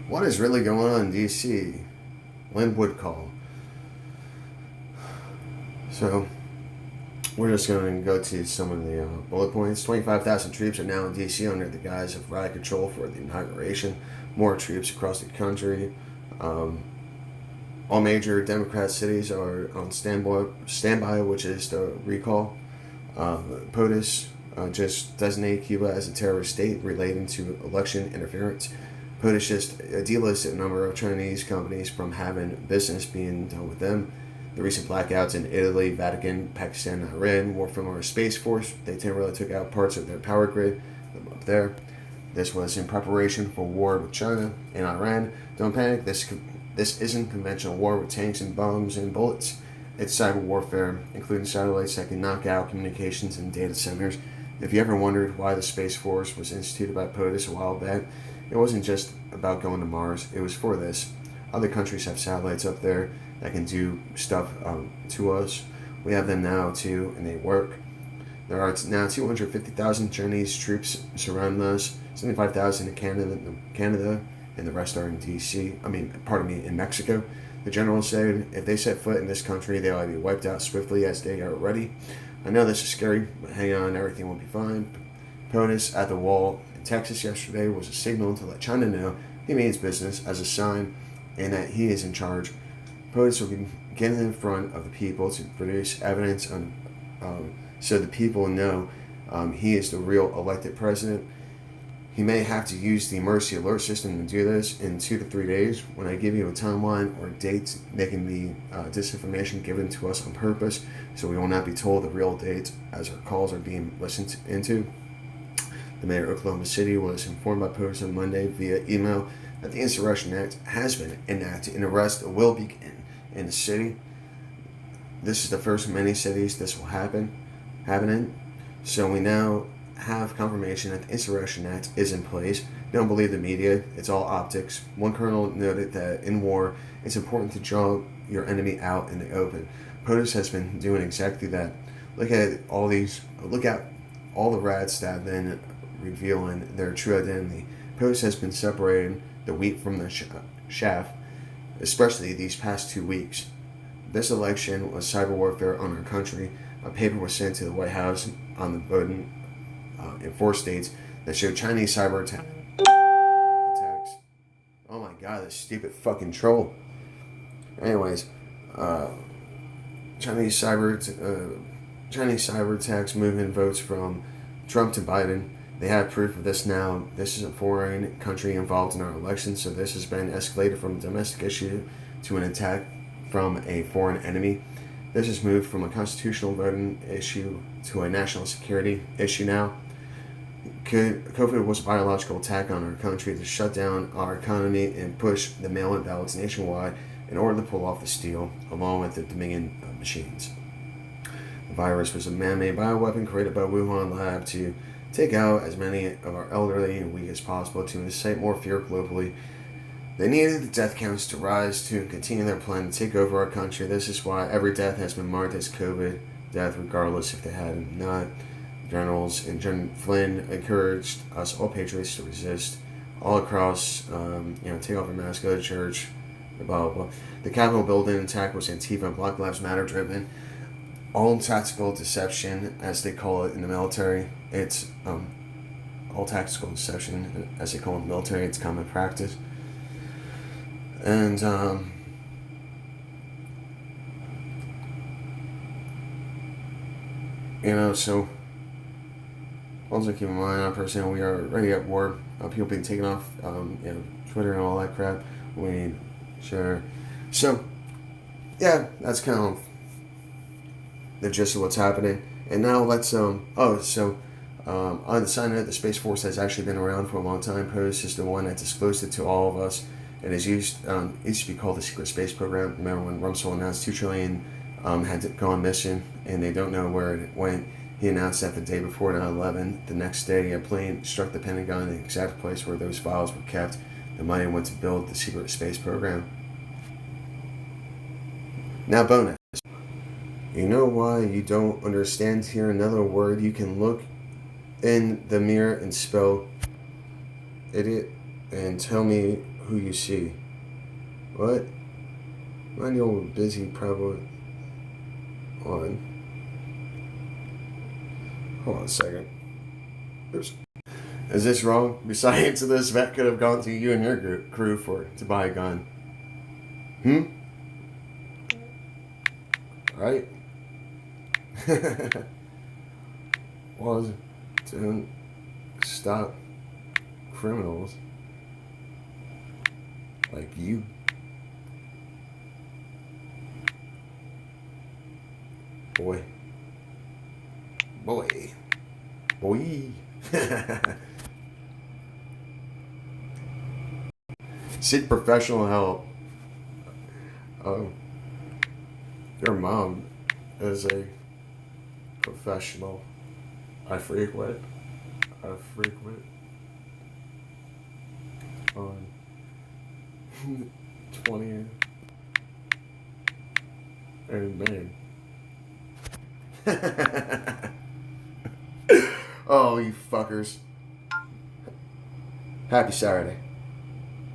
What is really going on in D.C.? Lynn would call. So, we're just going to go to some of the bullet points. 25,000 troops are now in D.C. under the guise of riot control for the inauguration. More troops across the country. Um, all major Democrat cities are on standby, which is the recall. POTUS just designated Cuba as a terrorist state relating to election interference. POTUS just delisted a number of Chinese companies from having business being done with them. The recent blackouts in Italy, Vatican, Pakistan, and Iran were from our Space Force. They temporarily took out parts of their power grid up there. This was in preparation for war with China and Iran. Don't panic, this isn't conventional war with tanks and bombs and bullets. It's cyber warfare, including satellites that can knock out communications and data centers. If you ever wondered why the Space Force was instituted by POTUS a while back, it wasn't just about going to Mars, it was for this. Other countries have satellites up there that can do stuff to us. We have them now too, and they work. There are now 250,000 Chinese troops surrounding us, 75,000 in Canada, and the rest are in D.C. In Mexico. The general said if they set foot in this country, they'll be wiped out swiftly as they are ready. I know this is scary, but hang on, everything will be fine. POTUS at the wall in Texas yesterday was a signal to let China know he means business as a sign and that he is in charge. POTUS will be getting in front of the people to produce evidence so the people know he is the real elected president. He may have to use the emergency alert system to do this in 2 to 3 days. When I give you a timeline or date, making the disinformation given to us on purpose, so we will not be told the real date as our calls are being listened into. The mayor of Oklahoma City was informed by POTUS on Monday via email that the Insurrection Act has been enacted and arrest will begin in the city. This is the first of many cities this will happen in. So we now have confirmation that the Insurrection Act is in place. Don't believe the media, it's all optics. One colonel noted that in war, it's important to draw your enemy out in the open. POTUS has been doing exactly that. Look at all the rats that have been revealing their true identity. POTUS has been separating the wheat from the chaff, especially these past 2 weeks. This election was cyber warfare on our country. A paper was sent to the White House on the voting in 4 states that showed Chinese cyber attacks. Oh my god, this stupid fucking troll. Anyways, Chinese cyber attacks moving votes from Trump to Biden. They have proof of this now. This is a foreign country involved in our election, so this has been escalated from a domestic issue to an attack from a foreign enemy. This has moved from a constitutional voting issue to a national security issue now. COVID was a biological attack on our country to shut down our economy and push the mail-in ballots nationwide in order to pull off the steal, along with the Dominion machines. The virus was a man-made bioweapon created by Wuhan lab to take out as many of our elderly and weak as possible to incite more fear globally. They needed the death counts to rise to continue their plan to take over our country. This is why every death has been marked as COVID death, regardless if they had or not. Generals and General Flynn encouraged us all patriots to resist all across, take off your mask, go to church, blah, blah, blah. The Capitol building attack was Antifa and Black Lives Matter driven. All tactical deception, as they call it in the military. It's all tactical deception, as they call it in the military. It's common practice. And so also keep in mind, personally, we are already at war. People being taken off, Twitter and all that crap. We share. So, yeah, that's kind of the gist of what's happening. And now let's on the side note, the Space Force has actually been around for a long time. POTUS is the one that disclosed it to all of us. It is used to be called the Secret Space Program. Remember when Rumsfeld announced $2 trillion had gone missing and they don't know where it went? He announced that the day before 9/11. The next day, a plane struck the Pentagon in the exact place where those files were kept. The money went to build the Secret Space Program. Now, bonus. You know why you don't understand here another word? You can look in the mirror and spell idiot and tell me who you see. What? Mind your busy prevalent on. Hold on a second. Oops. Is this wrong? Besides this, vet could have gone to you and your crew to buy a gun. Right? Was to stop criminals like you. Boy. Seek professional help. Your mom is a professional. I frequent on 20 and Maine. Oh, you fuckers. Happy Saturday.